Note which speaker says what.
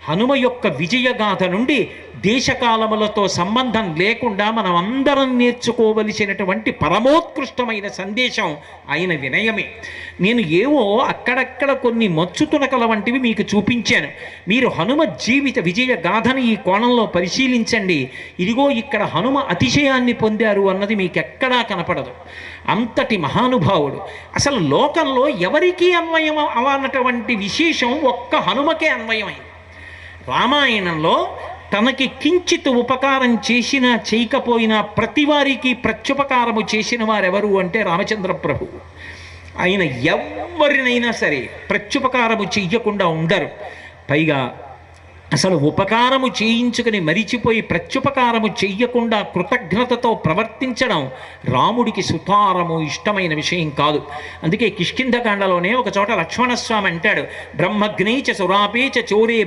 Speaker 1: హనుమ యొక్క విజయగాథ నుండి దేశకాలములతో సంబంధం లేకుండా మనం అందరం నేర్చుకోవలసినటువంటి పరమోత్కృష్టమైన సందేశం ఆయన వినయమే. నేను ఏవో అక్కడక్కడ కొన్ని మచ్చుతునకల వంటివి మీకు చూపించాను. మీరు హనుమ జీవిత విజయ గాథని ఈ కోణంలో పరిశీలించండి. ఇదిగో ఇక్కడ హనుమ అతిశయాన్ని పొందారు అన్నది మీకు ఎక్కడా కనపడదు. అంతటి మహానుభావుడు. అసలు లోకంలో ఎవరికీ అన్వయం అవనటువంటి విశేషం ఒక్క హనుమకే అన్వయమైంది. రామాయణంలో తనకి కించిత్ ఉపకారం చేసినా చేయకపోయినా ప్రతివారికి ప్రత్యుపకారము చేసిన వారెవరు అంటే రామచంద్ర ప్రభు. ఆయన ఎవరినైనా సరే ప్రత్యుపకారము చెయ్యకుండా ఉండరు. పైగా అసలు ఉపకారము చేయించుకుని మరిచిపోయి ప్రత్యుపకారము చెయ్యకుండా కృతజ్ఞతతో ప్రవర్తించడం రాముడికి సుతారము ఇష్టమైన విషయం కాదు. అందుకే కిష్కింధకాండలోనే ఒక చోట లక్ష్మణస్వామి అంటాడు, బ్రహ్మగ్నేచ సురాపేచ చోరే